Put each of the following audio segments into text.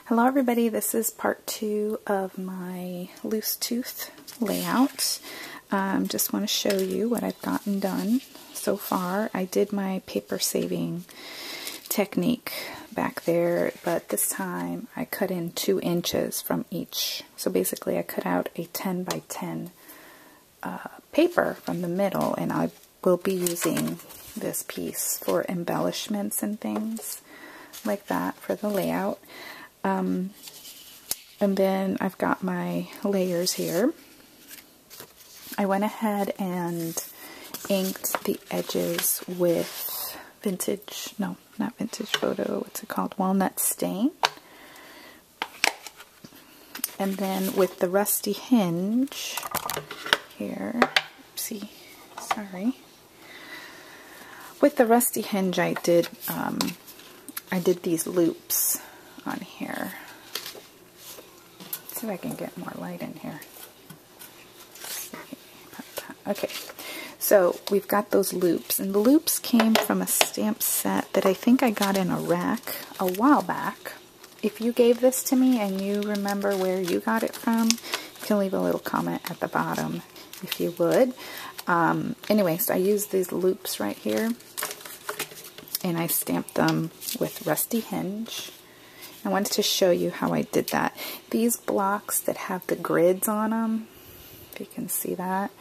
Hello everybody, this is part 2 of my loose tooth layout. Just want to show you what I've gotten done so far. I did my paper saving technique back there, but this time I cut in 2 inches from each. So basically I cut out a 10 by 10 paper from the middle, and I will be using this piece for embellishments and things like that for the layout. And then I've got my layers here. I went ahead and inked the edges with vintage, no, not vintage photo, what's it called? Walnut stain. And then with the rusty hinge here, oopsie, sorry. With the rusty hinge I did these loops on here. Let's see if I can get more light in here. Okay, so we've got those loops, and the loops came from a stamp set that I think I got in a rack a while back. If you gave this to me and you remember where you got it from, you can leave a little comment at the bottom if you would. Anyway, so I used these loops right here, and I stamped them with rusty hinge. I wanted to show you how I did that. These blocks that have the grids on them, if you can see that,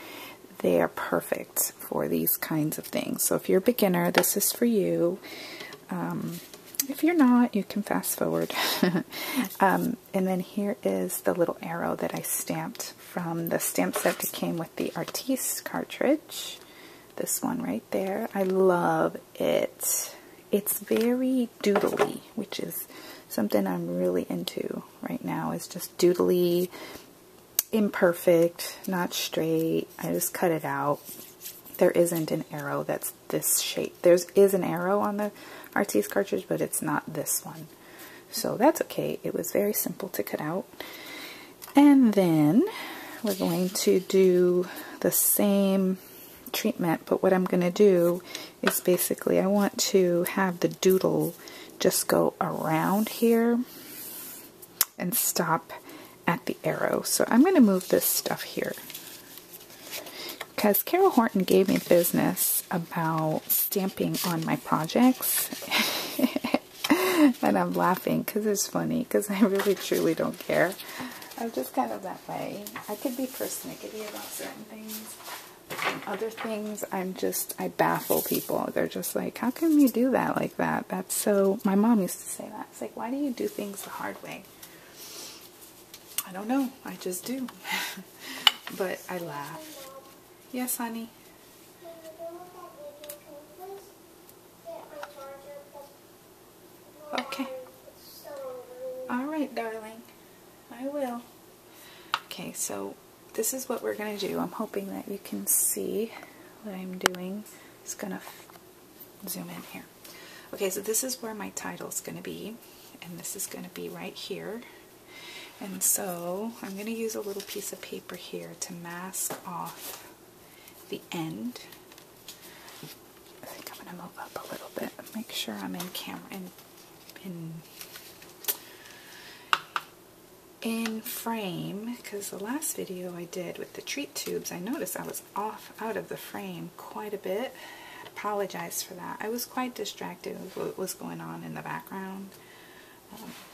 they are perfect for these kinds of things. So if you're a beginner, this is for you. If you're not, you can fast forward. And then here is the little arrow that I stamped from the stamp set that came with the Artiste cartridge. This one right there. I love it. It's very doodly, which is something I'm really into right now. Is just doodly, imperfect, not straight. I just cut it out. There isn't an arrow that's this shape. There is an arrow on the Artiste cartridge, but it's not this one. So that's okay. It was very simple to cut out. And then we're going to do the same treatment, but what I'm going to do is basically I want to have the doodle just go around here and stop at the arrow. So I'm going to move this stuff here because Carol Horton gave me business about stamping on my projects. And I'm laughing because it's funny, because I really truly don't care. I'm just kind of that way. I could be persnickety about certain things. And other things, I baffle people. They're just like, how can you do that like that? That's so, my mom used to say that. It's like, why do you do things the hard way? I don't know. I just do. But I laugh. Yes, honey? Okay. All right, darling. I will. Okay, so this is what we're going to do. I'm hoping that you can see what I'm doing. Just going to zoom in here. Okay, so this is where my title is going to be, and this is going to be right here. And so I'm going to use a little piece of paper here to mask off the end. I think I'm going to move up a little bit, make sure I'm in camera, in frame, because the last video I did with the treat tubes, I noticed I was out of the frame quite a bit. I apologize for that. I was quite distracted with what was going on in the background.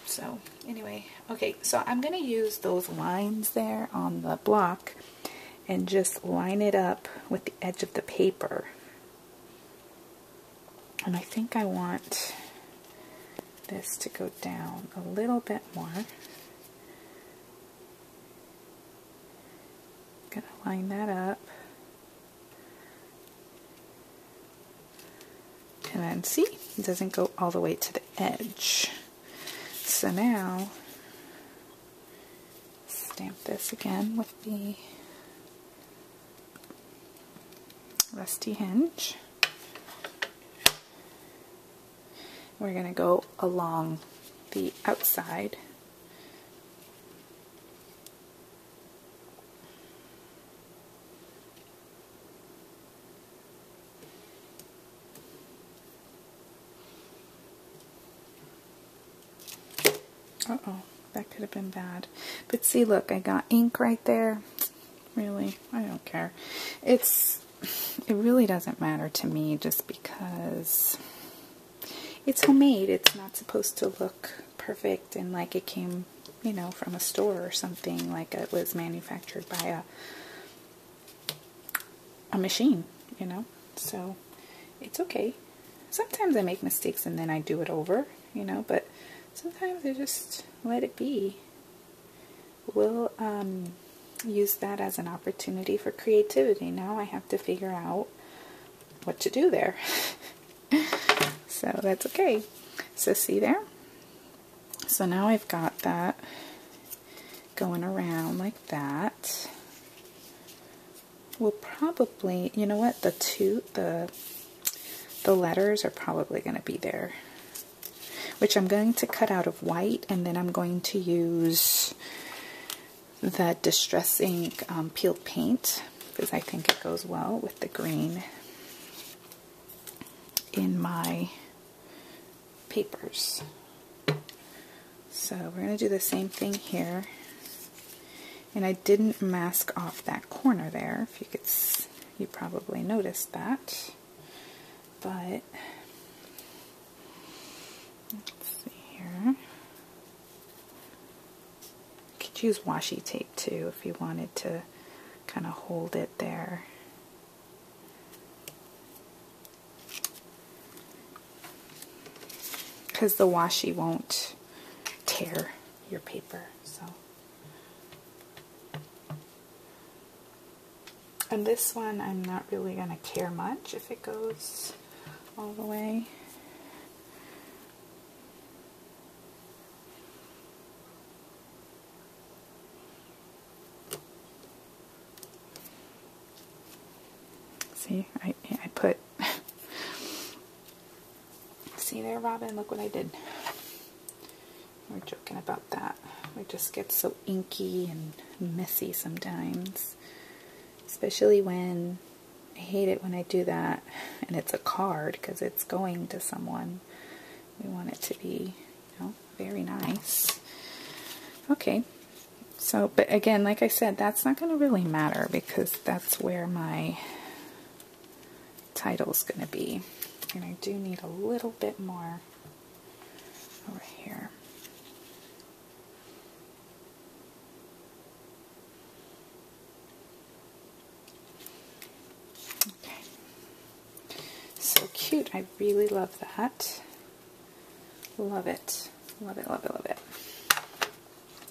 So anyway, okay, so I'm going to use those lines there on the block and just line it up with the edge of the paper. And I think I want this to go down a little bit more. Gonna line that up, and then see, it doesn't go all the way to the edge. So now stamp this again with the rusty hinge. We're going to go along the outside. Uh-oh, that could have been bad. But see, look, I got ink right there. Really, I don't care. It really doesn't matter to me just because it's homemade. It's not supposed to look perfect and like it came, you know, from a store or something, like it was manufactured by a machine, you know. So it's okay. Sometimes I make mistakes and then I do it over, you know, but sometimes I just let it be. We'll use that as an opportunity for creativity. Now I have to figure out what to do there. So that's okay. So see there? So now I've got that going around like that. We'll probably, you know what, the letters are probably going to be there, which I'm going to cut out of white, and then I'm going to use the Distress Ink peeled paint, because I think it goes well with the green in my papers. So we're going to do the same thing here. And I didn't mask off that corner there. If you could, you probably noticed that. But let's see here. You could use washi tape too if you wanted to kind of hold it there. Because the washi won't tear your paper. So. And this one, I'm not really going to care much if it goes all the way. See, I put, see there, Robin, look what I did. We're joking about that. It just gets so inky and messy sometimes. Especially when, I hate it when I do that and it's a card because it's going to someone. We want it to be, you know, very nice. Okay, so, but again, like I said, that's not going to really matter because that's where my title's going to be. And I do need a little bit more over here. So cute. I really love that. Love it. Love it, love it, love it.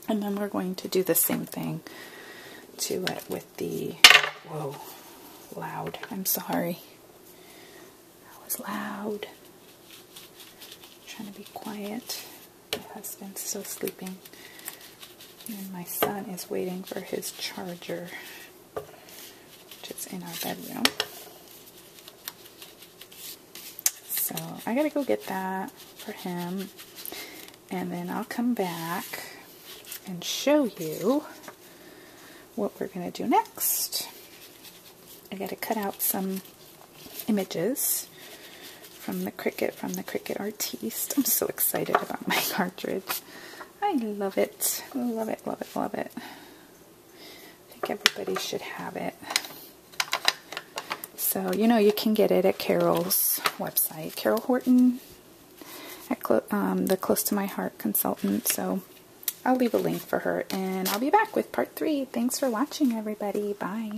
And then we're going to do the same thing to it with the, whoa, loud. I'm sorry. That was loud. I'm trying to be quiet. My husband's still sleeping. And my son is waiting for his charger, which is in our bedroom. So I gotta go get that for him, and then I'll come back and show you what we're gonna do next. I gotta cut out some images from the Cricut Artiste. I'm so excited about my cartridge. I love it. Love it, love it, love it. I think everybody should have it. So, you know, you can get it at Carol's website, Carol Horton, at the Close to My Heart consultant. So I'll leave a link for her, and I'll be back with part 3. Thanks for watching, everybody. Bye.